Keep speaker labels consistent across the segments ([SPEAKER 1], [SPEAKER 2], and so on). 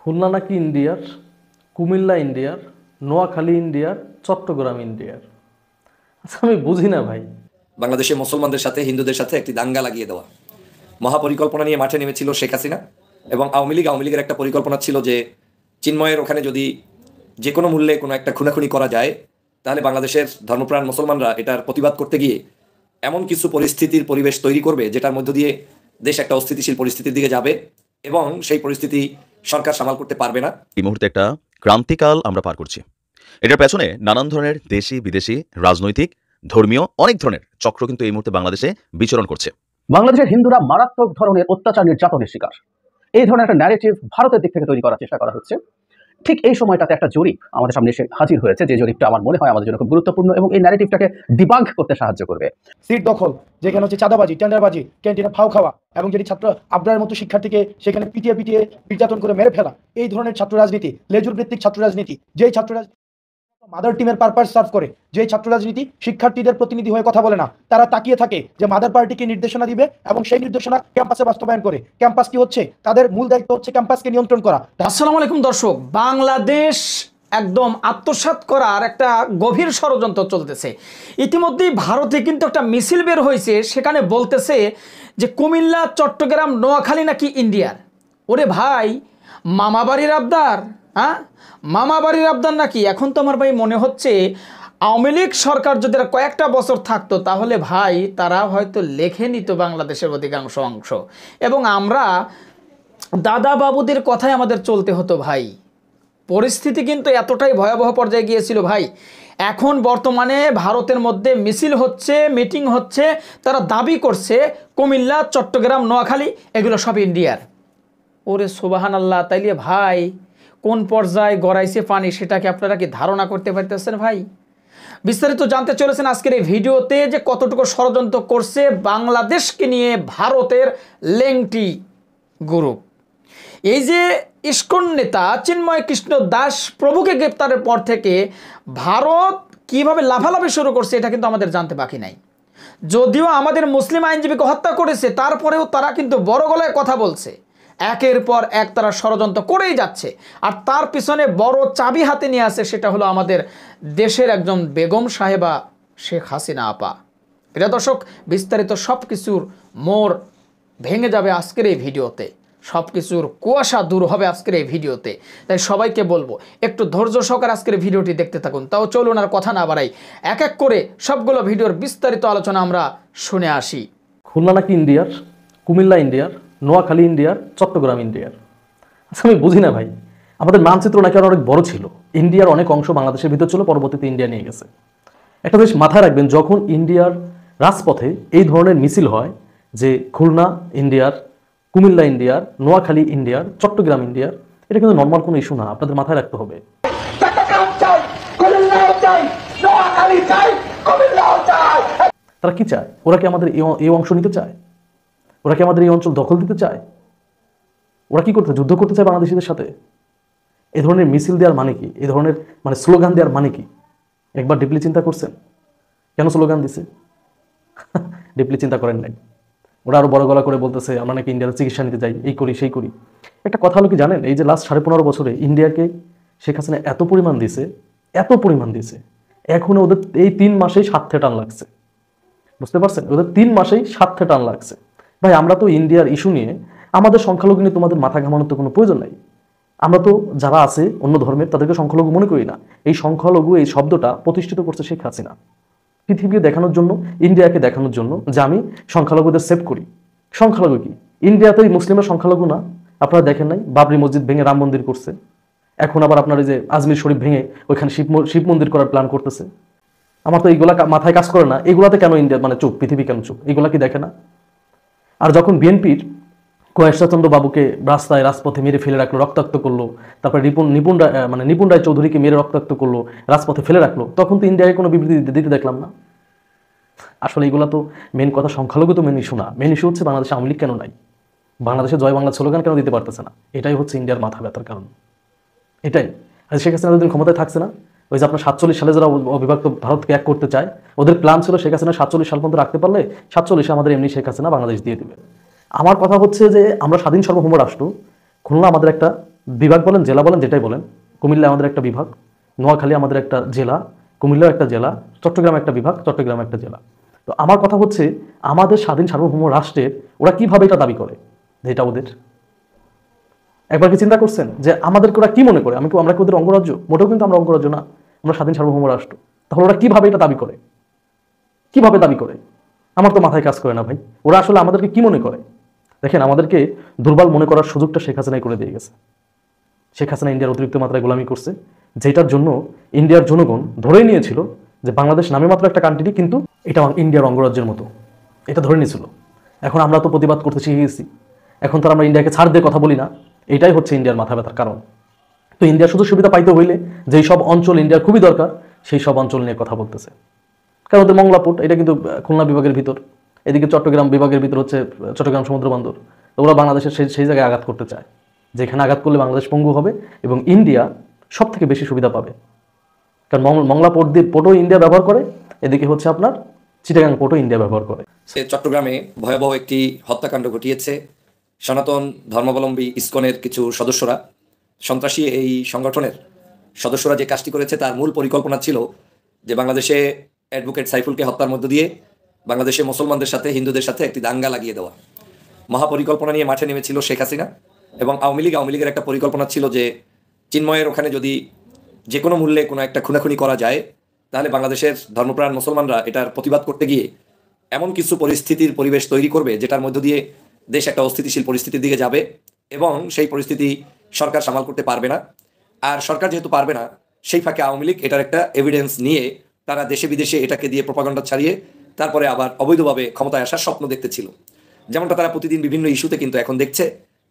[SPEAKER 1] খুলনা নাকি ইন্ডিয়ার, কুমিল্লা ইন্ডিয়ার, নোয়াখালী ইন্ডিয়ার, চট্টগ্রাম ইন্ডিয়ার। আচ্ছা আমি বুঝি না ভাই।
[SPEAKER 2] বাংলাদেশে মুসলমানদের সাথে হিন্দুদের সাথে একটি দাঙ্গা লাগিয়ে দেওয়া, মহাপরিকল্পনা নিয়ে মাঠে নেমেছিল শেখ হাসিনা এবং আওয়ামী লীগের একটা পরিকল্পনা ছিল যে চিন্ময়ের ওখানে যদি যে কোনো মূল্যে কোনো একটা খুনাখুনি করা যায় তাহলে বাংলাদেশের ধর্মপ্রাণ মুসলমানরা এটার প্রতিবাদ করতে গিয়ে এমন কিছু পরিস্থিতির পরিবেশ তৈরি করবে যেটার মধ্য দিয়ে দেশ একটা অস্থিতিশীল পরিস্থিতির দিকে যাবে এবং সেই পরিস্থিতি সরকার সামাল করতে পারবে না।
[SPEAKER 3] এই মুহূর্তে একটা ক্রান্তিকাল আমরা পার করছি। এটার পেছনে নানান ধরনের দেশি বিদেশি রাজনৈতিক ধর্মীয় অনেক ধরনের চক্র কিন্তু এই মুহূর্তে বাংলাদেশে বিচরণ করছে।
[SPEAKER 4] বাংলাদেশের হিন্দুরা মারাত্মক ধরনের অত্যাচার নির্যাতনের শিকার, এই ধরনের একটা ন্যারেটিভ ভারতের দিক থেকে তৈরি করার চেষ্টা করা হচ্ছে। ঠিক এই সময়টাতে একটা জরিপ আমাদের সামনে এসে হাজির হয়েছে, যে জরিপটা আমার মনে হয় আমাদের জন্য খুব গুরুত্বপূর্ণ এবং এই ন্যারেটিভটাকে ডিবাঙ্ক করতে সাহায্য করবে।
[SPEAKER 5] সিট দখল, যেখানে হচ্ছে চাঁদাবাজি, টেন্ডারবাজি, ক্যান্টিনে ফাও খাওয়া এবং যেটি ছাত্র আবরারের মতো শিক্ষার্থীকে সেখানে পিটিয়ে নির্যাতন করে মেরে ফেলা, এই ধরনের ছাত্র রাজনীতি, লেজুর ভিত্তিক ছাত্র রাজনীতি, যেই ছাত্র রাজনীতি মাদার টিমের পারপাস সার্ভ করে, যেই ছাত্র রাজনীতি শিক্ষার্থীদের প্রতিনিধি হয়ে কথা বলে না, তারা তাকিয়ে থাকে যে মাদার পার্টিকে নির্দেশনা দিবে এবং সেই নির্দেশনা ক্যাম্পাসে বাস্তবায়ন করে। ক্যাম্পাস কি হচ্ছে, তাদের মূল দায়িত্ব হচ্ছে ক্যাম্পাসকে নিয়ন্ত্রণ করা।
[SPEAKER 6] আসসালামু আলাইকুম দর্শক, বাংলাদেশ একদম আত্মসাৎ করার একটা গভীর ষড়যন্ত্র চলতেছে। ইতিমধ্যেই ভারতে কিন্তু একটা মিছিল বের হয়েছে, সেখানে বলতেছে যে কুমিল্লা, চট্টগ্রাম, নোয়াখালী নাকি ইন্ডিয়ার। ওরে ভাই, মামাবাড়ির আবদার, হ্যাঁ মামাবাড়ির আবদার নাকি? এখন তো আমার ভাই মনে হচ্ছে আওয়ামী লীগ সরকার যদি কয়েকটা বছর থাকতো তাহলে ভাই তারা হয়তো লেখে নিত বাংলাদেশের অধিকাংশ অংশ, এবং আমরা দাদা বাবুদের কথাই আমাদের চলতে হতো ভাই। পরিস্থিতি কিন্তু এতটাই ভয়াবহ পর্যায়ে গিয়েছিল ভাই। এখন বর্তমানে ভারতের মধ্যে মিছিল হচ্ছে, মিটিং হচ্ছে, তারা দাবি করছে কুমিল্লা, চট্টগ্রাম, নোয়াখালী এগুলো সব ইন্ডিয়ার। ওরে সুবহানাল্লাহ, তাইলে ভাই কোন পর্যায়ে গড়াইছে পানি সেটাকে আপনারা কি ধারণা করতে পারতেছেন ভাই? বিস্তারিত জানতে চলেছেন আজকের এই ভিডিওতে, যে কতটুকু ষড়যন্ত্র করছে বাংলাদেশকে নিয়ে ভারতের লেংটি গ্রুপ। এই যে ইস্কন নেতা চিন্ময় কৃষ্ণ দাস প্রভুকে গ্রেপ্তারের পর থেকে ভারত কিভাবে লাফালাফি শুরু করছে এটা কিন্তু আমাদের জানতে বাকি নাই। যদিও আমাদের মুসলিম আইনজীবীকে হত্যা করেছে, তারপরেও তারা কিন্তু বড় গলায় কথা বলছে। একের পর এক তারা ষড়যন্ত্র করেই যাচ্ছে, আর তার পিছনে বড় চাবি হাতে নিয়ে আসে, সেটা হলো আমাদের দেশের একজন বেগম সাহেবা শেখ হাসিনা আপা। এটা দর্শক, বিস্তারিত সব কিছুর মোড় ভেঙে যাবে আজকের এই ভিডিওতে, সব কিছুর কুয়াশা দূর হবে আজকের এই ভিডিওতে। তাই সবাইকে বলবো একটু ধৈর্য সহকারে আজকের ভিডিওটি দেখতে থাকুন। তাও চলুন আর কথা না বাড়াই, এক এক করে সবগুলো ভিডিওর বিস্তারিত আলোচনা আমরা শুনে আসি।
[SPEAKER 1] খুলনা নাকি ইন্ডিয়ার, কুমিল্লা ইন্ডিয়ার, নোয়াখালী ইন্ডিয়ার, চট্টগ্রাম ইন্ডিয়ার। আচ্ছা আমি বুঝি না ভাই। আমাদের মানচিত্র নাকি অনেক বড় ছিল, ইন্ডিয়ার অনেক অংশ বাংলাদেশের ভিতর ছিল, পরবর্তীতে ইন্ডিয়া নিয়ে গেছে। একটা জিনিস মাথায় রাখবেন, যখন ইন্ডিয়ার রাজপথে এই ধরনের মিছিল হয় যে খুলনা ইন্ডিয়ার, কুমিল্লা ইন্ডিয়ার, নোয়াখালী ইন্ডিয়ার, চট্টগ্রাম ইন্ডিয়ার, এটা কিন্তু নর্মাল কোনো ইস্যু না, আপনাদের মাথায় রাখতে হবে। তারা কি চায়? ওরা কি আমাদের এই অংশ নিতে চায়? ওরা কি আমাদের এই অঞ্চল দখল দিতে চায়? ওরা কি করতে, যুদ্ধ করতে চায় বাংলাদেশিদের সাথে? এই ধরনের মিছিল দেওয়ার মানে কি? এই ধরনের স্লোগান দেওয়ার মানে কি? একবার ডিপলি চিন্তা করছেন কেন স্লোগান দিছে? ডিপলি চিন্তা করেন নাই। ওরা আরো বড় গলা করে বলতেছে আমরা নাকি ইন্ডিয়ার চিকিৎসা নিতে যাই, এই করি সেই করি। একটা কথা হলো কি জানেন, এই যে লাস্ট 15.5 বছরে ইন্ডিয়াকে শেখ হাসিনা এত পরিমাণ দিছে, এখন ওদের এই 3 মাসেই 7 টান লাগছে। বুঝতে পারছেন? ওদের 3 মাসেই 7 টান লাগছে। ভাই আমরা তো ইন্ডিয়ার ইস্যু নিয়ে, আমাদের সংখ্যালঘু নিয়ে তোমাদের মাথা ঘামানোর তো কোনো প্রয়োজন নাই। আমরা তো যারা আছে অন্য ধর্মের তাদেরকে সংখ্যালঘু মনে করি না। এই সংখ্যালঘু এই শব্দটা প্রতিষ্ঠিত করছে শেখ হাসিনা, পৃথিবীকে দেখানোর জন্য, ইন্ডিয়াকে দেখানোর জন্য যে আমি সংখ্যালঘুদের সেভ করি। সংখ্যালঘু কি? ইন্ডিয়াতে মুসলিমের সংখ্যালঘু না? আপনারা দেখেন নাই বাবরি মসজিদ ভেঙে রাম মন্দির করছে, এখন আবার আপনার এই যে আজমির শরীফ ভেঙে ওইখানে শিব মন্দির করার প্ল্যান করতেছে। আমার তো এইগুলা মাথায় কাজ করে না। এগুলাতে কেন ইন্ডিয়া চুপ, পৃথিবী কেন চুপ? এগুলা কি দেখে না? আর যখন বিএনপির কয়েকশচন্দ্র বাবুকে রাজপথে মেরে ফেলে রাখলো, রক্তাক্ত করলো, তারপরে নিপুণ রায় চৌধুরীকে মেরে রক্তাক্ত করলো, রাজপথে ফেলে রাখলো, তখন তো ইন্ডিয়াকে কোনো বিবৃতি দিতে দেখলাম না। আসলে এগুলা তো মেন কথা, সংখ্যালঘু তো মেন ইস্যু না। মেন ইস্যু হচ্ছে বাংলাদেশে আওয়ামী লীগ কেন নাই, বাংলাদেশে জয় বাংলা স্লোগান কেন দিতে পারতেছে না। এটাই হচ্ছে ইন্ডিয়ার মাথা ব্যথার কারণ। এটাই শেখ হাসিনা যতদিন ক্ষমতায় থাকছে না, ওই যে আপনার 47 সালে যারা অবিভক্ত ভারতকে এক করতে চায়, ওদের প্ল্যান ছিল শেখ হাসিনা 47 সাল পর্যন্ত রাখতে পারলে 47 আমাদের এমনি শেখ হাসিনা বাংলাদেশ দিয়ে দিবে। আমার কথা হচ্ছে যে আমরা স্বাধীন সার্বভৌম রাষ্ট্র, খুলনা আমাদের একটা বিভাগ বলেন, জেলা বলেন, যেটাই বলেন, কুমিল্লা আমাদের একটা বিভাগ, নোয়াখালী আমাদের একটা জেলা, কুমিল্লাও একটা জেলা, চট্টগ্রাম একটা বিভাগ, চট্টগ্রাম একটা জেলা। তো আমার কথা হচ্ছে, আমাদের স্বাধীন সার্বভৌম রাষ্ট্রের ওরা কিভাবে এটা দাবি করে যে এটা ওদের? একবার কি চিন্তা করছেন যে আমাদেরকে ওরা কি মনে করে? আমরা কি ওদের অঙ্গরাজ্য? মোটেও কিন্তু আমরা অঙ্গরাজ্য না, আমরা স্বাধীন সার্বভৌম রাষ্ট্র। তাহলে ওরা কিভাবে এটা দাবি করে? কিভাবে দাবি করে? আমার তো মাথায় কাজ করে না ভাই। ওরা আসলে আমাদেরকে কি মনে করে? দেখেন, আমাদেরকে দুর্বল মনে করার সুযোগটা শেখ হাসিনাই করে দিয়ে গেছে। শেখ হাসিনা ইন্ডিয়ার অতিরিক্ত মাত্রায় গোলামি করছে, যেটার জন্য ইন্ডিয়ার জনগণ ধরেই নিয়েছিল যে বাংলাদেশ নামে মাত্র একটা কান্ট্রি, কিন্তু এটা ইন্ডিয়ার অঙ্গরাজ্যের মতো, এটা ধরে নিয়েছিল। এখন আমরা তো প্রতিবাদ করতে শিখে গেছি, এখন তো আমরা ইন্ডিয়াকে ছাড় দিয়ে কথা বলি না। এটাই হচ্ছে ইন্ডিয়ার মাথা ব্যথার কারণ। তো ইন্ডিয়ার সুযোগ সুবিধা পাইতে হইলে যেই সব অঞ্চল ইন্ডিয়ার খুবই দরকার, সেই সব অঞ্চল নিয়ে কথা বলতেছে। কারণ ওদের মংলা পোর্ট, এটা কিন্তু খুলনা বিভাগের ভিতর, এদিকে চট্টগ্রাম বিভাগের ভিতর হচ্ছে চট্টগ্রাম সমুদ্র বন্দর। তো ওরা বাংলাদেশের সেই জায়গায় আঘাত করতে চায়, যেখানে আঘাত করলে বাংলাদেশ পঙ্গু হবে এবং ইন্ডিয়া সব থেকে বেশি সুবিধা পাবে। কারণ মংলা পোর্টও ইন্ডিয়া ব্যবহার করে, এদিকে হচ্ছে আপনার চিটাগাং পোর্টও ইন্ডিয়া ব্যবহার করে।
[SPEAKER 2] সে চট্টগ্রামে ভয়াবহ একটি হত্যাকাণ্ড ঘটিয়েছে। সনাতন ধর্মাবলম্বী ইসকনের কিছু সদস্যরা, সন্ত্রাসী এই সংগঠনের সদস্যরা যে কাজটি করেছে তার মূল পরিকল্পনা ছিল যে বাংলাদেশে অ্যাডভোকেট সাইফুলকে হত্যার মধ্য দিয়ে বাংলাদেশে মুসলমানদের সাথে হিন্দুদের সাথে একটি দাঙ্গা লাগিয়ে দেওয়া। মহাপরিকল্পনা নিয়ে মাঠে নেমেছিল শেখ হাসিনা এবং আওয়ামী লীগের একটা পরিকল্পনা ছিল যে চিন্ময়ের ওখানে যদি যে কোনো মূল্যে কোনো একটা খুনাখুনি করা যায়, তাহলে বাংলাদেশের ধর্মপ্রাণ মুসলমানরা এটার প্রতিবাদ করতে গিয়ে এমন কিছু পরিস্থিতির পরিবেশ তৈরি করবে যেটার মধ্য দিয়ে দেশ একটা অস্থিতিশীল পরিস্থিতির দিকে যাবে এবং সেই পরিস্থিতি সরকার সামাল করতে পারবে না। আর সরকার যেহেতু পারবে না, সেই ফাঁকে আওয়ামী লীগ এটার একটা এভিডেন্স নিয়ে তারা দেশে বিদেশে এটাকে দিয়ে প্রপাগান্ডা ছাড়িয়ে তারপরে আবার অবৈধভাবে ক্ষমতায় আসার স্বপ্ন দেখতেছিল। যেমনটা তারা প্রতিদিন বিভিন্ন ইস্যুতে কিন্তু এখন দেখছে।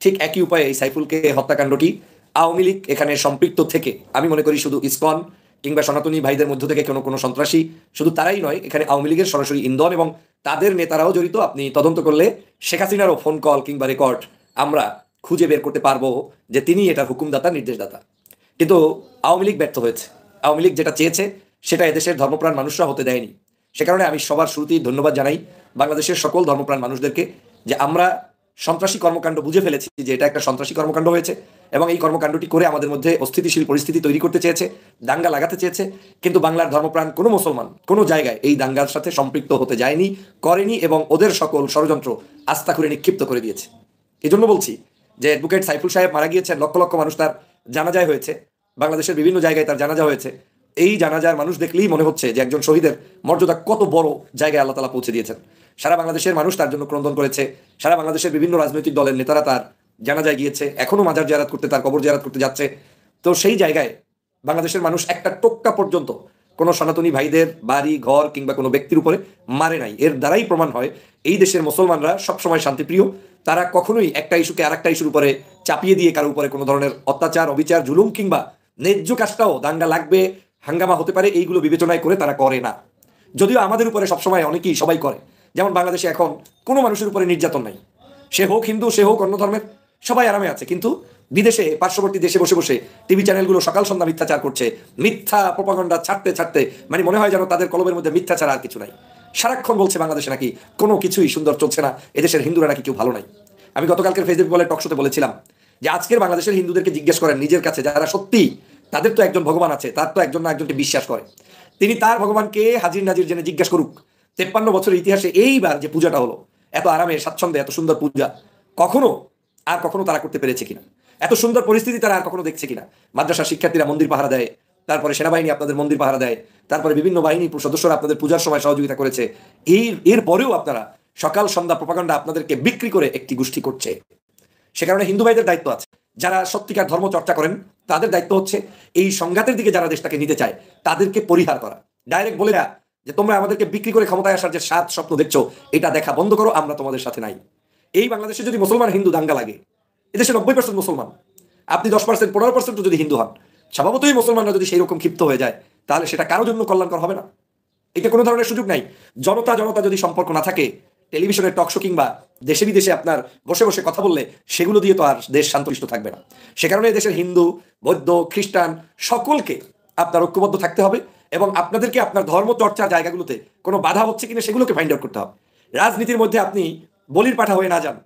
[SPEAKER 2] ঠিক একই উপায়ে এই সাইফুলকে হত্যাকাণ্ডটি আওয়ামী লীগ এখানে সম্পৃক্ত থেকে, আমি মনে করি শুধু ইসকন কিংবা সনাতনী ভাইদের মধ্য থেকে কোনো সন্ত্রাসী, শুধু তারাই নয়, এখানে আওয়ামী লীগের সরাসরি ইন্ধন এবং তাদের নেতারাও জড়িত। আপনি তদন্ত করলে শেখ হাসিনারও ফোন কল কিংবা রেকর্ড আমরা খুঁজে বের করতে পারবো যে তিনি এটার হুকুমদাতা, নির্দেশদাতা। কিন্তু আওয়ামী লীগ ব্যর্থ হয়েছে। আওয়ামী লীগ যেটা চেয়েছে সেটা এদেশের ধর্মপ্রাণ মানুষরা হতে দেয়নি। সে কারণে আমি সবার শুরুতেই ধন্যবাদ জানাই বাংলাদেশের সকল ধর্মপ্রাণ মানুষদেরকে যে আমরা সন্ত্রাসী কর্মকাণ্ড বুঝে ফেলেছি যে এটা একটা সন্ত্রাসী কর্মকাণ্ড হয়েছে এবং এই কর্মকাণ্ডটি করে আমাদের মধ্যে অস্থিতিশীল পরিস্থিতি তৈরি করতে চেয়েছে, দাঙ্গা লাগাতে চেয়েছে। কিন্তু বাংলার ধর্মপ্রাণ কোনো মুসলমান কোনো জায়গায় এই দাঙ্গার সাথে সম্পৃক্ত হতে যায়নি, করেনি এবং ওদের সকল ষড়যন্ত্র আস্থা করে নিক্ষিপ্ত করে দিয়েছে। এই জন্য বলছি যে অ্যাডভোকেট সাইফুল সাহেব মারা গিয়েছেন, লক্ষ লক্ষ মানুষ তার জানাজায় হয়েছে, বাংলাদেশের বিভিন্ন জায়গায় তার জানাজা হয়েছে। এই জানাজার মানুষ দেখলেই মনে হচ্ছে যে একজন শহীদের মর্যাদা কত বড় জায়গায় আল্লাহ তাআলা পৌঁছে দিয়েছেন। সারা বাংলাদেশের মানুষ তার জন্য ক্রন্দন করেছে, সারা বাংলাদেশের বিভিন্ন রাজনৈতিক দলের নেতারা তার জানাজায় গিয়েছে, এখনো মাজার জিয়ারত করতে, তার কবর জিয়ারত করতে যাচ্ছে। তো সেই জায়গায় বাংলাদেশের মানুষ একটা টোক্কা পর্যন্ত কোনো সনাতনী ভাইদের বাড়ি ঘর কিংবা কোনো ব্যক্তির উপরে মারে নাই। এর দ্বারাই প্রমাণ হয় এই দেশের মুসলমানরা সবসময় শান্তিপ্রিয়। তারা কখনোই একটা ইস্যুকে আরেকটা ইস্যুর উপরে চাপিয়ে দিয়ে কারো উপরে কোনো ধরনের অত্যাচার, অবিচার, জুলুম কিংবা ন্যায্য কাজটাও দাঙ্গা লাগবে, হাঙ্গামা হতে পারে, এইগুলো বিবেচনায় করে তারা করে না। যদিও আমাদের উপরে সবসময় অনেকেই সবাই করে। যেমন বাংলাদেশে এখন কোনো মানুষের উপরে নির্যাতন নাই, সে হোক হিন্দু, সে হোক অন্য ধর্মের, সবাই আরামে আছে। কিন্তু বিদেশে, পার্শ্ববর্তী দেশে বসে বসে টিভি চ্যানেলগুলো সকাল সন্ধ্যা মিথ্যাচার করছে, মিথ্যা প্রপাগান্ডা ছাড়তে ছাড়তে মানে মনে হয় যেন তাদের কলমের মধ্যে মিথ্যা ছাড়া আর কিছু নাই। সারাক্ষণ বলছে বাংলাদেশে নাকি কোনো কিছুই সুন্দর চলছে না, এদেশের হিন্দুরা নাকি কেউ ভালো নাই। আমি গতকালকের ফেসবুক বলে টকশোতে বলেছিলাম যে আজকের বাংলাদেশের হিন্দুদেরকে জিজ্ঞেস করেন নিজের কাছে, যারা সত্যি তাদের তো একজন ভগবান আছে, তার তো একজন না একজনকে বিশ্বাস করে, তিনি তার ভগবানকে হাজির নাজির জেনে জিজ্ঞাসা করুক 53 বছরের ইতিহাসে এইবার যে পূজাটা হলো, এত আরামে স্বাচ্ছন্দ্যে এত সুন্দর পূজা কখনো তারা করতে পেরেছে কিনা, এত সুন্দর পরিস্থিতি তারা আর কখনো দেখছে কিনা। মাদ্রাসার শিক্ষার্থীরা মন্দির পাহারা দেয়, তারপরে সেনাবাহিনী আপনাদের মন্দির পাহারা দেয়, তারপরে বিভিন্ন বাহিনী সদস্যরা আপনাদের পূজার সময় সহযোগিতা করেছে। এর পরেও আপনারা সকাল সন্ধ্যা প্রপাগান্ডা আপনাদেরকে বিক্রি করে একটি গোষ্ঠী করছে। সে কারণে হিন্দু ভাইদের দায়িত্ব আছে, যারা সত্যিকার ধর্ম চর্চা করেন তাদের দায়িত্ব হচ্ছে এই সংঘাতের দিকে যারা দেশটাকে নিতে চায় তাদেরকে পরিহার করা। ডাইরেক্ট বলে না যে তোমরা আমাদেরকে বিক্রি করে ক্ষমতায় আসার যে সাত স্বপ্ন দেখছো এটা দেখা বন্ধ করো, আমরা তোমাদের সাথে নাই। এই বাংলাদেশে যদি মুসলমান হিন্দু দাঙ্গা লাগে, এদেশে 90% মুসলমান, আপনি 10% 15% যদি হিন্দু হন, স্বভাবতই মুসলমানরা যদি সেই রকম ক্ষিপ্ত হয়ে যায় তাহলে সেটা কারোর জন্য কল্যাণকর হবে না। এটা কোনো ধরনের সুযোগ নাই। জনতা যদি সম্পর্ক না থাকে, টেলিভিশনের টকশো কিংবা দেশে বিদেশে আপনার বসে বসে কথা বললে সেগুলো দিয়ে তো আর দেশ শান্তশিষ্ট থাকবে না। সে কারণে দেশের হিন্দু, বৌদ্ধ, খ্রিস্টান সকলকে আপনার ঐক্যবদ্ধ থাকতে হবে এবং আপনাদেরকে আপনার ধর্ম চর্চার জায়গাগুলোতে কোনো বাধা হচ্ছে কিনা সেগুলোকে ফাইন্ড আউট করতে হবে। রাজনীতির মধ্যে আপনি বলির পাঠা হয়ে না যান।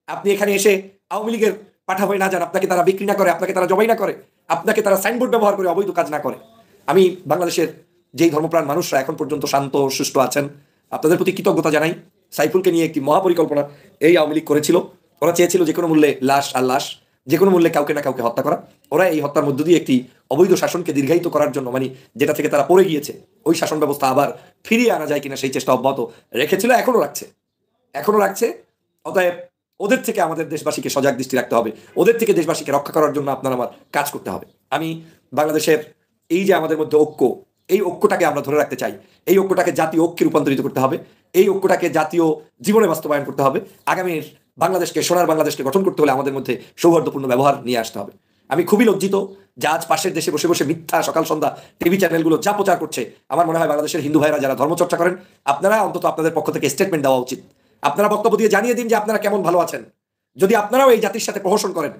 [SPEAKER 2] আপনি এখানে এসে আওয়ামী লীগের পাঠা হয়ে না যান, আপনাকে তারা বিক্রি না করে, আপনাকে তারা জবাই না করে, আপনাকে তারা সাইনবোর্ড ব্যবহার করে অবৈধ কাজ না করে। আমি বাংলাদেশের যেই ধর্মপ্রাণ মানুষরা এখন পর্যন্ত শান্ত সুষ্ঠু আছেন, আপনাদের প্রতি কৃতজ্ঞতা জানাই। সাইফুলকে নিয়ে একটি মহাপরিকল্পনা এই আওয়ামী লীগ করেছিল। ওরা চেয়েছিল যে কোনো মূল্যে লাশ আর লাশ, যে কোনো মূল্যে কাউকে না কাউকে হত্যা করা। ওরা এই হত্যার মধ্য দিয়ে একটি অবৈধ শাসনকে দীর্ঘায়িত করার জন্য, মানে যেটা থেকে তারা পড়ে গিয়েছে, ওই শাসন ব্যবস্থা আবার ফিরিয়ে আনা যায় কিনা সেই চেষ্টা অব্যাহত রেখেছিল, এখনো রাখছে। অতএব ওদের থেকে আমাদের দেশবাসীকে সজাগ দৃষ্টি রাখতে হবে, ওদের থেকে দেশবাসীকে রক্ষা করার জন্য আপনার আমার কাজ করতে হবে। আমি বাংলাদেশের এই যে আমাদের মধ্যে ঐক্য, এই ঐক্যটাকে আমরা ধরে রাখতে চাই। এই ঐক্যটাকে জাতীয় ঐক্যে রূপান্তরিত করতে হবে, এই ঐক্যটাকে জাতীয় জীবনে বাস্তবায়ন করতে হবে। আগামীর বাংলাদেশকে, সোনার বাংলাদেশকে গঠন করতে হলে আমাদের মধ্যে সৌহার্দ্যপূর্ণ ব্যবহার নিয়ে আসতে হবে। আমি খুবই লজ্জিত যে আজ পাশের দেশে বসে বসে মিথ্যা সকাল সন্ধ্যা টিভি চ্যানেলগুলো যা প্রচার করছে। আমার মনে হয় বাংলাদেশের হিন্দু ভাইরা যারা ধর্মচর্চা করেন, আপনারা অন্তত আপনাদের পক্ষ থেকে স্টেটমেন্ট দেওয়া উচিত। আপনারা বক্তব্য দিয়ে জানিয়ে দিন যে আপনারা কেমন ভালো আছেন। যদি আপনারাও এই জাতির সাথে প্রহসন করেন,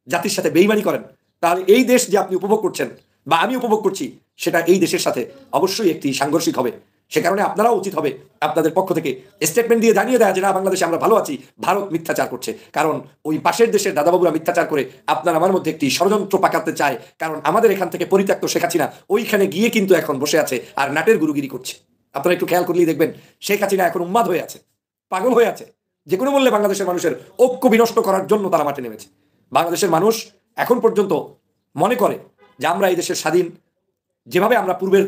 [SPEAKER 2] জাতির সাথে বেইমানি করেন, তাহলে এই দেশ যে আপনি উপভোগ করছেন বা আমি উপভোগ করছি, সেটা এই দেশের সাথে অবশ্যই একটি সাংঘর্ষিক হবে। সে কারণে আপনারাও উচিত হবে আপনাদের পক্ষ থেকে স্টেটমেন্ট দিয়ে জানিয়ে দেয় যে না, বাংলাদেশে আমরা ভালো আছি, ভারত মিথ্যাচার করছে। কারণ ওই পাশের দেশের দাদাবাবুরা মিথ্যাচার করে আপনার আমার মধ্যে একটি ষড়যন্ত্র পাকাতে চায়। কারণ আমাদের এখান থেকে পরিত্যক্ত শেখ হাসিনা ওইখানে গিয়ে কিন্তু এখন বসে আছে আর নাটের গুরুগিরি করছে। আপনারা একটু খেয়াল করলেই দেখবেন শেখ হাসিনা এখন উন্মাদ হয়ে আছে, পাগল হয়ে আছে। যে কোনো মূল্যে বাংলাদেশের মানুষের ঐক্য বিনষ্ট করার জন্য তারা মাঠে নেমেছে। বাংলাদেশের মানুষ এখন পর্যন্ত মনে করে যে আমরা এই দেশের স্বাধীন, যেভাবে আমরা পূর্বের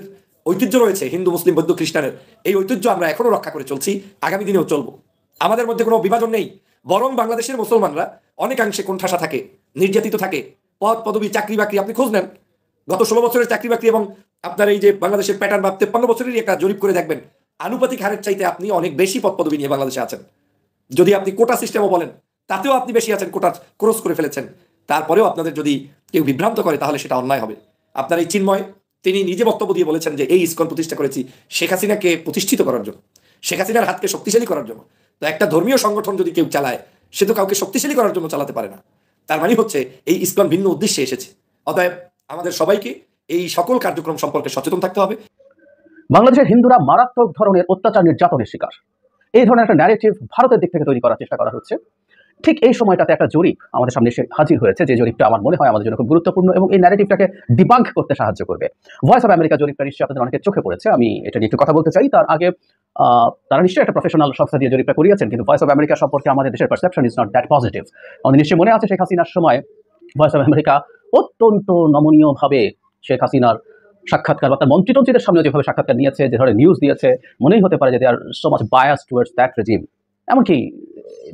[SPEAKER 2] ঐতিহ্য রয়েছে হিন্দু মুসলিম বৌদ্ধ খ্রিস্টানের, এই ঐতিহ্য আমরা এখনো রক্ষা করে চলছি, আগামী দিনেও চলবো। আমাদের মধ্যে কোনো বিভাজন নেই, বরং বাংলাদেশের মুসলমানরা অনেকাংশে কোণঠাসা থাকে, নির্যাতিত থাকে। পদ পদবি চাকরি বাকরি আপনি খোঁজ নেন, গত 16 বছরের চাকরি বাকরি এবং আপনার এই যে বাংলাদেশের প্যাটার্ন বা 53 বছরেরই একটা জরিপ করে দেখবেন, আনুপাতিক হারের চাইতে আপনি অনেক বেশি পদ পদবি নিয়ে বাংলাদেশে আছেন। যদি আপনি কোটা সিস্টেমও বলেন, তাতেও আপনি বেশি আছেন, কোটা ক্রস করে ফেলেছেন। তারপরেও আপনাদের যদি কেউ বিভ্রান্ত করে তাহলে সেটা অন্যায় হবে। আপনার এই চিন্ময়, তিনি নিজে বক্তব্য দিয়ে বলেছেন যে এই ইসকন প্রতিষ্ঠা করেছি শেখ হাসিনাকে প্রতিষ্ঠিত করার জন্য, শেখ হাসিনার হাতকে শক্তিশালী করার জন্য। তো একটা ধর্মীয় সংগঠন যদি কেউ চালায়, সে তো কাউকে শক্তিশালী করার জন্য চালাতে পারে না। তার মানে হচ্ছে এই ইসকন ভিন্ন উদ্দেশ্যে এসেছে। অতএব আমাদের সবাইকে এই সকল কার্যক্রম সম্পর্কে সচেতন থাকতে হবে।
[SPEAKER 4] বাংলাদেশের হিন্দুরা মারাত্মক ধরনের অত্যাচার নির্যাতনের শিকার, এই ধরনের একটা ন্যারেটিভ ভারতের দিক থেকে তৈরি করার চেষ্টা করা হচ্ছে। ঠিক এই সময়টাতে একটা জরিপ আমাদের সামনে এসে হাজির হয়েছে, যে জরিপটা আমার মনে হয় আমাদের জন্য খুব গুরুত্বপূর্ণ এবং এই ন্যারেটিভটাকে ডিবাঙ্ক করতে সাহায্য করবে। ভয়েস অফ আমেরিকা জরিপটা নিশ্চয়ই আপনাদের অনেকের চোখে পড়েছে। আমি এটা নিয়ে একটু কথা বলতে চাই। তার আগে তারা নিশ্চয়ই একটা প্রফেশনাল সংস্থা দিয়ে জরিপটা করিয়েছেন, কিন্তু ভয়েস অফ আমেরিকা সম্পর্কে আমাদের দেশের perception is not that positive. আমাদের নিশ্চয়ই মনে আছে শেখ হাসিনার সময় ভয়েস অফ আমেরিকা অত্যন্ত নমনীয়ভাবে শেখ হাসিনার সাক্ষাৎকার বা তার মন্ত্রীতন্ত্রীদের সামনে যেভাবে সাক্ষাৎকার নিয়েছে, যে ধরনের নিউজ দিয়েছে, মনেই হতে পারে যে they are so much bias towards that regime. এমনকি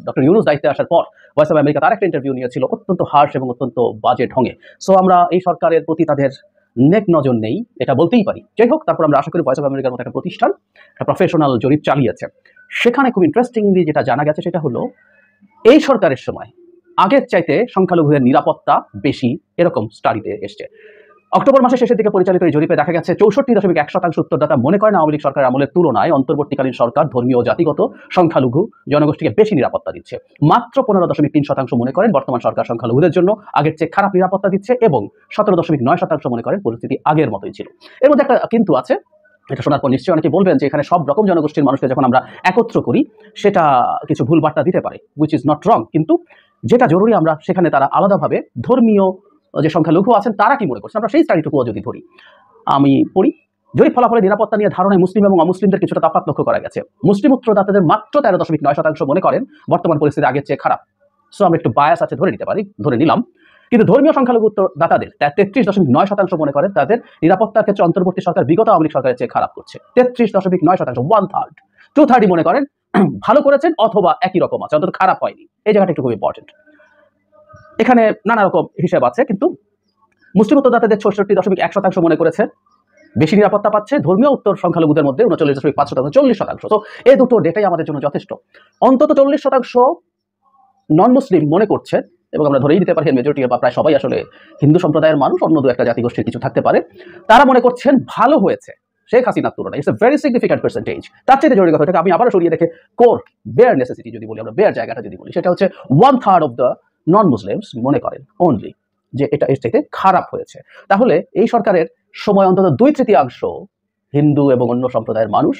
[SPEAKER 4] ডক্টর ইউনুস দায়িত্বে আসার পর ভয়েস অফ আমেরিকা তার একটা ইন্টারভিউ নিয়েছিল অত্যন্ত হার্শ এবং অত্যন্ত বাজে ঢঙে। সো আমরা এই সরকারের প্রতি তাদের নেক নজর নেই, এটা বলতেই পারি। যাই হোক, তারপর আমরা আশা করি ভয়েস অফ আমেরিকার মতো একটা প্রতিষ্ঠান একটা প্রফেশনাল জরিপ চালিয়েছে। সেখানে খুব ইন্টারেস্টিংলি যেটা জানা গেছে সেটা হলো, এই সরকারের সময় আগের চাইতে সংখ্যালঘুদের নিরাপত্তা বেশি, এরকম স্টাডিতে এসছে। অক্টোবর মাসের শেষের দিকে পরিচালিত এই জরিপে দেখা গেছে 64.1% উত্তরদাতা মনে করেন আওয়ামী লীগ সরকারের আমলের তুলনায় অন্তর্বর্তীকালীন সরকার ধর্মীয় ও জাতিগত সংখ্যালঘু জনগোষ্ঠীকে বেশি নিরাপত্তা দিচ্ছে। মাত্র 15.3% মনে করেন বর্তমান সরকার সংখ্যালঘুদের জন্য আগের চেয়ে খারাপ নিরাপত্তা দিচ্ছে এবং 17.9% মনে করেন পরিস্থিতি আগের মতোই ছিল। এর মধ্যে একটা কিন্তু আছে, এটা শোনার পর নিশ্চয়ই অনেকে বলবেন যে এখানে সব রকম জনগোষ্ঠীর মানুষকে যখন আমরা একত্র করি সেটা কিছু ভুল বার্তা দিতে পারে, হুইচ ইজ নট রং। কিন্তু যেটা জরুরি, আমরা সেখানে তারা আলাদাভাবে ধর্মীয় যে সংখ্যালঘু আছেন তারা কি মনে করছেন, আমরা সেই স্টাডিটুকুও যদি ধরি। আমি পড়ি, জরিপ ফলাফলে নিরাপত্তা নিয়ে ধারণায় মুসলিম এবং অমুসলিমদের কিছুটা তফাৎ লক্ষ্য করা গেছে। মুসলিম উত্তরদাতাদের মাত্র 13.9% মনে করেন বর্তমান পরিস্থিতি আগের চেয়ে খারাপ। সো আমরা একটু বায়াস আছে ধরে নিলাম। কিন্তু ধর্মীয় সংখ্যালঘু উত্তরদাতাদের 33.9% মনে করেন তাদের নিরাপত্তার ক্ষেত্রে অন্তর্বর্তী সরকার বিগত আওয়ামী লীগ সরকারের চেয়ে খারাপ করছে। 33.9%, 1/3, 2/3 মনে করেন ভালো করেছেন অথবা একই রকম আছে, অন্তত খারাপ হয়নি। এই জায়গাটা একটু খুব ইম্পর্টেন্ট। এখানে নানা রকম হিসাব আছে, কিন্তু মুসলিম উত্তরদাতাদের 66.1% মনে করেছে বেশি নিরাপত্তা পাচ্ছে, ধর্মীয় উত্তর সংখ্যালঘুদের মধ্যে 39.5%, 40%। তো এই দুটো ডেটাই আমাদের জন্য যথেষ্ট। অন্তত 40% নন মুসলিম মনে করছে, এবং আমরা ধরেই নিতে পারি মেজরিটি বা প্রায় সবাই আসলে হিন্দু সম্প্রদায়ের মানুষ, অন্য দু একটা জাতিগোষ্ঠীর কিছু থাকতে পারে, তারা মনে করছেন ভালো হয়েছে শেখ হাসিনার তুলনায়। It's a very significant percentage. তার চেয়ে জরুরি কথাটাকে আমি আবারও সরিয়ে রেখে কোর বেয়ার নেসেসিটি যদি বলি, আমরা বেয়ার জায়গাটা যদি বলি, সেটা হচ্ছে 1/3 অফ দ্য নন মুসলিমস মনে করেন অনলি যে এটা এর চাইতে খারাপ হয়েছে। তাহলে এই সরকারের সময় অন্তত 2/3 হিন্দু এবং অন্য সম্প্রদায়ের মানুষ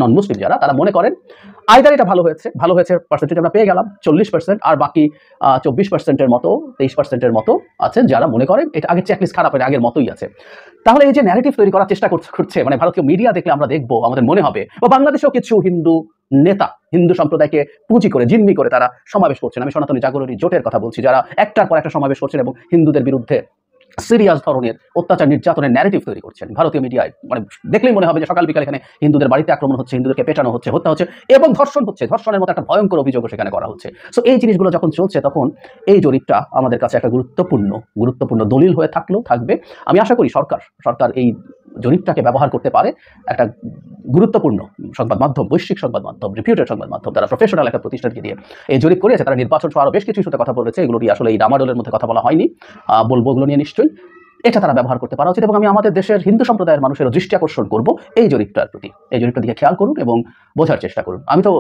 [SPEAKER 4] নন মুসলিম যারা, তারা মনে করেন আইদার এটা ভালো হয়েছে পার্সেন্টেজ আমরা পেয়ে গেলাম 40%, আর বাকি 24%-এর মতো 23%-এর মতো আছেন যারা মনে করেন এটা আগের চেকলিস্ট খারাপ, আগের মতোই আছে। তাহলে এই যে ন্যারেটিভ তৈরি করার চেষ্টা করছে, মানে ভারতীয় মিডিয়া দেখলে আমরা দেখবো, আমাদের মনে হবে, বা বাংলাদেশেও কিছু হিন্দু নেতা হিন্দু সম্প্রদায়কে পুঁজি করে জিম্মি করে তারা সমাবেশ করছেন। আমি সনাতনী জাগরণী জোটের কথা বলছি, যারা একটার পর একটা সমাবেশ করছেন এবং হিন্দুদের বিরুদ্ধে সিরিয়াস ধরনের অত্যাচার নির্যাতনের ন্যারেটিভ তৈরি করছেন ভারতীয় মিডিয়ায়। মানে দেখলেই মনে হবে যে সকাল বিকাল এখানে হিন্দুদের বাড়িতে আক্রমণ হচ্ছে, হিন্দুদেরকে পেটানো হচ্ছে, হত্যা হচ্ছে এবং ধর্ষণ হচ্ছে, ধর্ষণের মতো একটা ভয়ঙ্কর অভিযোগও সেখানে করা হচ্ছে। সো এই জিনিসগুলো যখন চলছে তখন এই জরিপটা আমাদের কাছে একটা গুরুত্বপূর্ণ দলিল হয়ে থাকবে। আমি আশা করি সরকার এই জরিপটাকে ব্যবহার করতে পারে একটা গুরুত্বপূর্ণ সংবাদ মাধ্যম, বৈশ্বিক সংবাদ মাধ্যম, রিপিউটেড সংবাদ মাধ্যম, তারা প্রফেশনাল একটা প্রতিষ্ঠানকে দিয়ে এই জরিপ করেছে। তারা নির্বাচন সহ আরও বেশ কিছু ইস্যুতে কথা বলেছে, এগুলো নিয়ে আসলে এই ডামাডোলের মধ্যে কথা বলা হয়নি, বলবো ওগুলো নিয়ে নিশ্চয়ই। এটা তারা ব্যবহার করতে পারা উচিত এবং আমি আমাদের দেশের হিন্দু সম্প্রদায়ের মানুষের দৃষ্টি আকর্ষণ করব এই জরিপটার প্রতি। এই জরিপটা দিকে খেয়াল করুন এবং বোঝার চেষ্টা করুন। আমি তো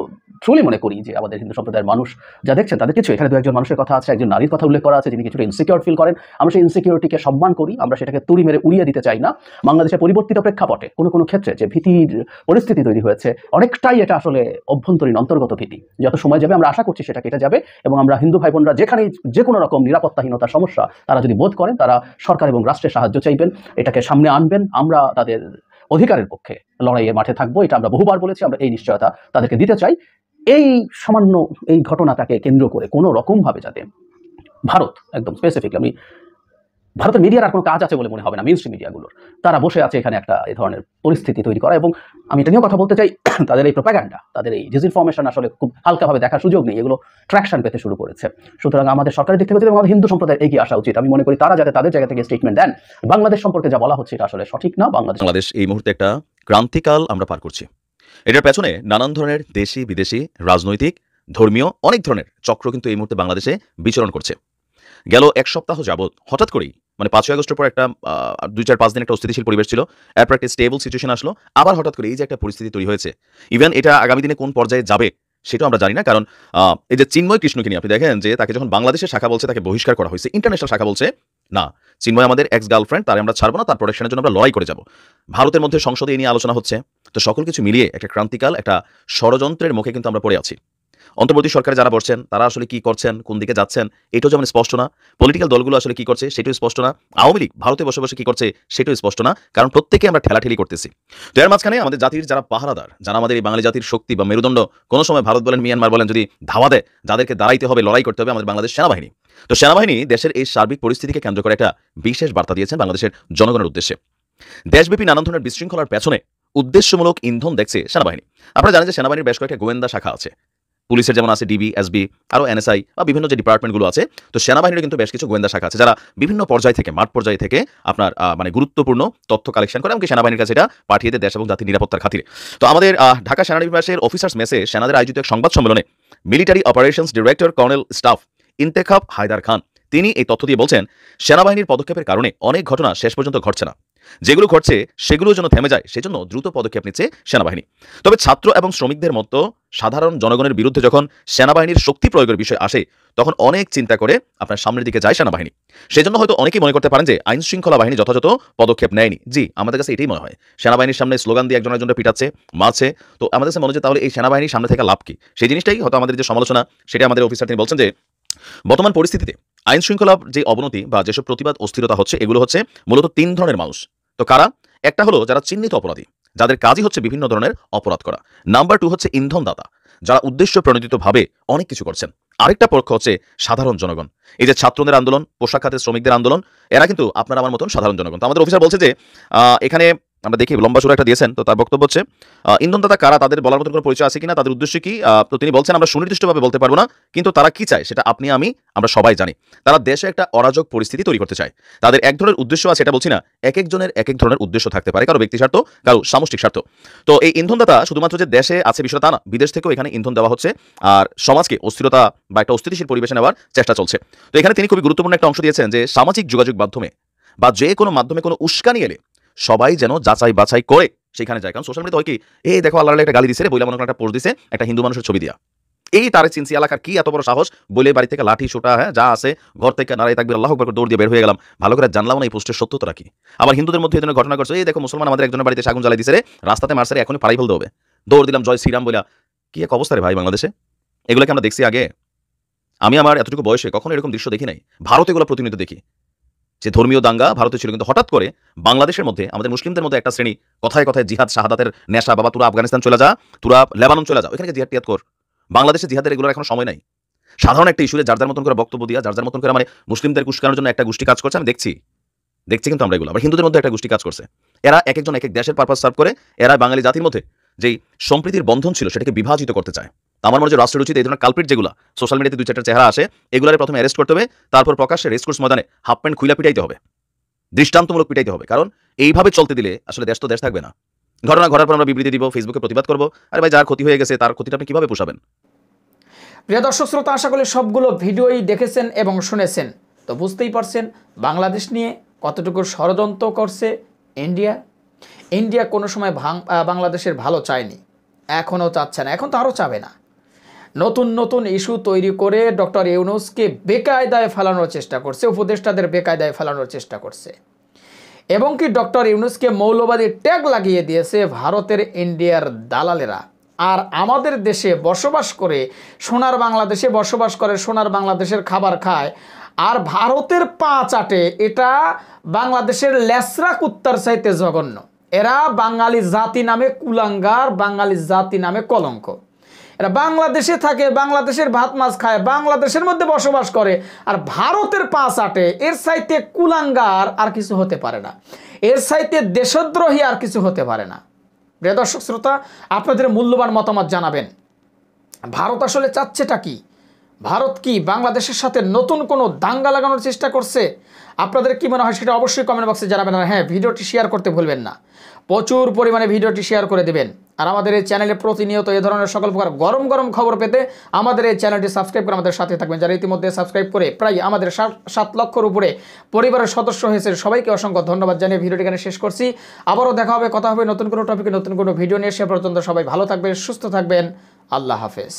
[SPEAKER 4] ট্রুলি মনে করি যে আমাদের হিন্দু সম্প্রদায়ের মানুষ যা দেখছেন তাদের কিছু, এখানে দু একজন মানুষের কথা আছে, একজন নারীর কথা উল্লেখ করা আছে যিনি কিছুটা ইনসিকিউর ফিল করেন। আমরা সেই ইনসিকিউরিটিকে সম্মান করি, আমরা সেটাকে তুড়ি মেরে উড়িয়ে দিতে চাই না। বাংলাদেশের পরিবর্তিত প্রেক্ষাপটে কোনো ক্ষেত্রে যে ভীতির পরিস্থিতি তৈরি হয়েছে, অনেকটাই এটা আসলে অভ্যন্তরীণ অন্তর্গত ভীতি। যত সময় যাবে আমরা আশা করছি সেটা কেটে যাবে এবং আমরা হিন্দু ভাই বোনরা যেখানেই যে কোনো রকম নিরাপত্তাহীনতার সমস্যা তারা যদি বোধ করেন, তারা সরকার এবং রাষ্ট্রের সাহায্য চাইবেন, এটাকে সামনে আনবেন। আমরা তাদের অধিকারের পক্ষে লড়াইয়ের মাঠে থাকবো, এটা আমরা বহুবার বলেছি। আমরা এই নিশ্চয়তা তাদেরকে দিতে চাই। এই সামান্য এই ঘটনাটাকে কেন্দ্র করে কোনো রকমভাবে যাতে ভারত, একদম স্পেসিফিক, আমি ভারতের মিডিয়ার আর কোনো কাজ আছে বলে মনে হবে না, মেইনস্ট্রিম মিডিয়াগুলোর, তারা বসে আছে এখানে একটা এই ধরনের পরিস্থিতি তৈরি করা। এবং আমি এটা নিয়েও কথা বলতে চাই, তাদের এই প্রোপাগান্ডা, তাদের এই ডিসইনফরমেশন আসলে খুব হালকাভাবে দেখার সুযোগ নেই, এগুলো ট্র্যাকশন পেতে শুরু করেছে। সুতরাং আমাদের সরকারের দিক থেকে এবং আমাদের হিন্দু সম্প্রদায়ের এগিয়ে আসা উচিত। আমি মনে করি তারা যাতে তাদের জায়গা থেকে স্টেটমেন্ট দেন, বাংলাদেশ সম্পর্কে যা বলা হচ্ছে এটা আসলে সঠিক না।
[SPEAKER 3] বাংলাদেশ এই মুহূর্তে একটা ক্রান্তিকাল আমরা পার করছি। এটার পেছনে নানান ধরনের দেশি বিদেশি রাজনৈতিক ধর্মীয় অনেক ধরনের চক্র কিন্তু এই মুহূর্তে বাংলাদেশে বিচরণ করছে। গেল এক সপ্তাহ যাবৎ হঠাৎ করেই, মানে 5ই আগস্টের পর একটা 2-4-5 দিন একটা অস্থিতিশীল পরিবেশ ছিল, এরপর একটা স্টেবল সিচুয়েশন আসলো, আবার হঠাৎ করে এই যে একটা পরিস্থিতি তৈরি হয়েছে, ইভেন এটা আগামী দিনে কোন পর্যায়ে যাবে সেটাও আমরা জানি না। কারণ এই যে চিন্ময় কৃষ্ণকে নিয়ে আপনি দেখেন যে তাকে যখন বাংলাদেশের শাখা বলছে তাকে বহিষ্কার করা হয়েছে, ইন্টারন্যাশনাল শাখা বলছে না, চিন্ময় আমাদের এক্স গার্লফ্রেন্ড, তার আমরা ছাড়বো না, তার প্রোটেকশনের জন্য আমরা লড়াই করে যাব। ভারতের মধ্যে সংসদে এই নিয়ে আলোচনা হচ্ছে। তো সকল কিছু মিলিয়ে একটা ক্রান্তিকাল, একটা ষড়যন্ত্রের মুখে কিন্তু আমরা পড়ে আছি। অন্তর্বর্তী সরকারে যারা বসছেন তারা আসলে কি করছেন, কোন দিকে যাচ্ছেন এটাও যেমন স্পষ্ট না, পলিটিক্যাল দলগুলো আসলে কি করছে সেটাও স্পষ্ট না, আওয়ামী লীগ ভারতে বসে বসে কি করছে সেটাও স্পষ্ট না, কারণ প্রত্যেকে আমরা ঠেলাঠেলি করতেছি। তো এর মাঝখানে আমাদের জাতির যারা পাহারাদার, যারা আমাদের এই বাঙালি জাতির শক্তি বা মেরুদণ্ড, কোনো সময় ভারত বলেন মিয়ানমার বলেন যদি ধাওয়া দেয়, যাদেরকে দাঁড়াইতে হবে, লড়াই করতে হবে, আমাদের বাংলাদেশ সেনাবাহিনী। তো সেনাবাহিনী দেশের এই সার্বিক পরিস্থিতিকে কেন্দ্র করে একটা বিশেষ বার্তা দিয়েছেন বাংলাদেশের জনগণের উদ্দেশ্যে। দেশব্যাপী নানান ধরনের বিশৃঙ্খলার পেছনে উদ্দেশ্যমূলক ইন্ধন দেখছে সেনাবাহিনী। আপনারা জানেন যে সেনাবাহিনীর বেশ কয়েকটা গোয়েন্দা শাখা আছে, পুলিশের যেমন আছে ডিবি, এসবি, আরও এনএসআই বা বিভিন্ন যে ডিপার্টমেন্টগুলো আছে। তো সেনাবাহিনীর কিন্তু বেশ কিছু গোয়েন্দা শাখা আছে যারা বিভিন্ন পর্যায় থেকে, মাঠ পর্যায় থেকে আপনার মানে গুরুত্বপূর্ণ তথ্য কালেকশন করে এমনকি সেনাবাহিনীর কাছে এটা পাঠিয়ে দেয় দেশ এবং জাতির নিরাপত্তার খাতিরে। তো আমাদের ঢাকা সেনানিবাসের অফিসার্স মেসে সেনাদের আয়োজিত এক সংবাদ সম্মেলনে military operations director colonel staff Intekhab Haider Khan তিনি এই তথ্য দিয়ে বলছেন, সেনাবাহিনীর পদক্ষেপের কারণে অনেক ঘটনা শেষ পর্যন্ত ঘটছে না, যেগুলো ঘটছে সেগুলো যেন থেমে যায়, সেজন্য দ্রুত পদক্ষেপ নিচ্ছে সেনাবাহিনী। তবে ছাত্র এবং শ্রমিকদের মতো সাধারণ জনগণের বিরুদ্ধে যখন সেনাবাহিনীর শক্তি প্রয়োগের বিষয় আসে তখন অনেক চিন্তা করে আপনার সামনের দিকে যায় সেনাবাহিনী। সেজন্য হয়তো অনেকেই মনে করতে পারেন যে আইন শৃঙ্খলা বাহিনী যথাযথ পদক্ষেপ নেয়নি। জি, আমাদের কাছে এটাই মনে হয়। সেনাবাহিনীর সামনে স্লোগান দিয়ে একজন একজনকে পিটাচ্ছে, মারছে। তো আমাদের কাছে মনে হচ্ছে তাহলে এই সেনাবাহিনীর সামনে থেকে লাভ কি? সেই জিনিসটাই হয়তো আমাদের যে সমালোচনা, সেটা আমাদের অফিসার তিনি বলছেন যে বর্তমান পরিস্থিতিতে আইন শৃঙ্খলার যে অবনতি বা যেসব প্রতিবাদ অস্থিরতা হচ্ছে, এগুলো হচ্ছে মূলত 3 ধরনের মানুষ। তো কারা? একটা হলো যারা চিহ্নিত অপরাধী, যাদের কাজই হচ্ছে বিভিন্ন ধরনের অপরাধ করা। নাম্বার 2 হচ্ছে ইন্ধনদাতা, যারা উদ্দেশ্য প্রণোদিতভাবে অনেক কিছু করছেন। আরেকটা পক্ষ হচ্ছে সাধারণ জনগণ। এই যে ছাত্রদের আন্দোলন, পোশাক খাতের শ্রমিকদের আন্দোলন, এরা কিন্তু আপনার আমার মতন সাধারণ জনগণ। তো আমাদের অফিসার বলছে যে এখানে আমরা দেখি লম্বা সুরা একটা দিয়েছেন। তো তার বক্তব্য হচ্ছে ইন্ধনদাতা কারা, তাদের বলার মতো কোনো পরিচয় আছে কিনা, তাদের উদ্দেশ্য কি? তো তিনি বলছেন আমরা সুনির্দিষ্টভাবে বলতে পারবো না, কিন্তু তারা কি চায় সেটা আপনি আমি আমরা সবাই জানি। তারা দেশে একটা অরাজক পরিস্থিতি তৈরি করতে চায়। তাদের এক ধরনের উদ্দেশ্য আছে, এটা বলছি না, এক একজনের এক এক ধরনের উদ্দেশ্য থাকতে পারে, কারো ব্যক্তি স্বার্থ, কারো সামষ্টিক স্বার্থ। তো এই ইন্ধনদাতা শুধুমাত্র যে দেশে আছে বিষয়টা তা না, বিদেশ থেকেও এখানে ইন্ধন দেওয়া হচ্ছে আর সমাজকে অস্থিরতা বা একটা অস্থিতিশীল পরিবেশে নেওয়ার চেষ্টা চলছে। তো এখানে তিনি খুবই গুরুত্বপূর্ণ একটা অংশ দিয়েছেন যে সামাজিক যোগাযোগ মাধ্যমে বা যে কোনো মাধ্যমে কোনো উস্কানি এলে সবাই যেন যাচাই বাছাই করে সেখানে যায়। কারণ সোশ্যাল মিডিয়াতে হয় কি, এই দেখো আল্লাহ একটা গালি দিছে রে, বইলা মনে করেন একটা পোস্ট দিছে একটা হিন্দু মানুষের ছবি দিয়া, এই তারে চিনসি এলাকার কি এত বড় সাহস, বলে বাড়ি থেকে লাঠি সোটা, হ্যাঁ যা আছে ঘর থেকে নারাই থাকবে আল্লাহু আকবার দৌড় দিয়ে বের হয়ে গেলাম। ভালো করে জানলাম না এই পোস্টের সত্যতা কি। আবার হিন্দুদের মধ্যে এই ধরনের ঘটনা ঘটছে, এই দেখো মুসলমান আমাদের একজনের বাড়িতে আগুন জ্বালাই দিছে রে, রাস্তাতে মারছে রে, এখনই পাড়াই ফেলতে হবে। দৌড় দিলাম জয় শ্রীরাম বলে। কি এক অবস্থা রে ভাই বাংলাদেশে! এগুলোকে আমরা দেখছি আগে? আমি আমার এতটুকু বয়সে কখনো এরকম দৃশ্য দেখি নাই। ভারতে এগুলো প্রতিনিয়ত দেখি যে ধর্মীয় দাঙ্গা ভারতে ছিল, কিন্তু হঠাৎ করে বাংলাদেশের মধ্যে আমাদের মুসলিমদের মধ্যে একটা শ্রেণী কথায় কথায় জিহাদ শাহাদাতের নেশা, বাবা তোরা আফগানিস্তান চলে যা, তোরা লেবানন চলে যা, ওইখানে জিহাদ টিহাদ কর। বাংলাদেশে জিহাদের এগুলোর এখন সময় নাই। সাধারণ একটা ইস্যুতে যার যার মতন করে বক্তব্য দিয়া, যার যার মতন করে মানে মুসলিমদের উস্কানোর জন্য একটা গোষ্ঠী কাজ করছে। আমি দেখছি কিন্তু আমরা এগুলো আবার হিন্দুদের মধ্যে একটা গোষ্ঠী কাজ করছে। এরা এক একজন এক এক দেশের পারপাস সার্ভ করে। এরা বাঙালি জাতির মধ্যে যেই সম্প্রীতির বন্ধন ছিল সেটাকে বিভাজিত করতে চায়। আমার মনে হয় রাষ্ট্রের উচিত এই ধরনের কালপিট যেগুলো সোশ্যাল মিডিয়াতে 2-4টা চেহারা আসে, এগুলোর প্রথমে অ্যারেস্ট করতে হবে, তারপর প্রকাশ্যে রেসকোর্স ময়দানে হাফ প্যান্ট খুইলা পিটাইতে হবে, দৃষ্টান্তমূলক পিটাইতে হবে। কারণ এইভাবে চলতে দিলে আসলে দেশ তো দেশ থাকবে না। ঘটনা ঘটার পর আমরা বিবৃতি দিব, ফেসবুকে প্রতিবাদ করবো। আরে ভাই, যার ক্ষতি হয়ে গেছে তার ক্ষতিটা আপনি কিভাবে পোষাবেন?
[SPEAKER 6] প্রিয় দর্শক শ্রোতা, আশা করি সবগুলো ভিডিওই দেখেছেন এবং শুনেছেন। তো বুঝতেই পারছেন বাংলাদেশ নিয়ে কতটুকু ষড়যন্ত্র করছে ইন্ডিয়া কোনো সময় বাংলাদেশের ভালো চায়নি, এখনও চাচ্ছে না, এখন তো আরও চাবে না। নতুন নতুন ইস্যু তৈরি করে ডক্টর ইউনূসকে বেকায়দায় ফেলানোর চেষ্টা করছে, উপদেষ্টাদের বেকায়দায় ফেলানোর চেষ্টা করছে, এবং কি ডক্টর ইউনূসকে মৌলবাদী ট্যাগ লাগিয়ে দিয়েছে ভারতের ইন্ডিয়ার দালালেরা। আর আমাদের দেশে বসবাস করে, সোনার বাংলাদেশে বসবাস করে, সোনার বাংলাদেশের খাবার খায়, আর ভারতের পা চাটে। এটা বাংলাদেশের লেসরা কুত্তার চাইতে জঘন্য। এরা বাঙালি জাতি নামে কুলাঙ্গার, বাঙালি জাতি নামে কলঙ্ক। এরা বাংলাদেশে থাকে, বাংলাদেশের ভাত মাছ খায়, বাংলাদেশের মধ্যে বসবাস করে, আর ভারতের পা চাটে। এর চাইতে কুলাঙ্গার আর কিছু হতে পারে না, এর চাইতে দেশদ্রোহী আর কিছু হতে পারে না। প্রিয় দর্শক শ্রোতা, আপনাদের মূল্যবান মতামত জানাবেন। ভারত আসলে চাচ্ছেটা কি? ভারত কি বাংলাদেশের সাথে নতুন কোনো দাঙ্গা লাগানোর চেষ্টা করছে? আপনাদের কি মনে হয় সেটা অবশ্যই কমেন্ট বক্সে জানাবেন। আর হ্যাঁ, ভিডিওটি শেয়ার করতে ভুলবেন না, প্রচুর পরিমাণে ভিডিওটি শেয়ার করে দেবেন। আর আমাদের এই চ্যানেলে প্রতিনিয়ত এই ধরনের সকল প্রকার গরম গরম খবর পেতে আমাদের এই চ্যানেলটি সাবস্ক্রাইব করে আমাদের সাথে থাকবেন। যারা ইতিমধ্যে সাবস্ক্রাইব করে প্রায় আমাদের 7 লক্ষর উপরে পরিবারের সদস্য হয়েছে, সবাইকে অসংখ্য ধন্যবাদ জানিয়ে ভিডিওটি এখানে শেষ করছি। আবারও দেখা হবে, কথা হবে নতুন কোনো টপিকে, নতুন কোনো ভিডিও নিয়ে। সে পর্যন্ত সবাই ভালো থাকবেন, সুস্থ থাকবেন। আল্লাহ হাফেজ।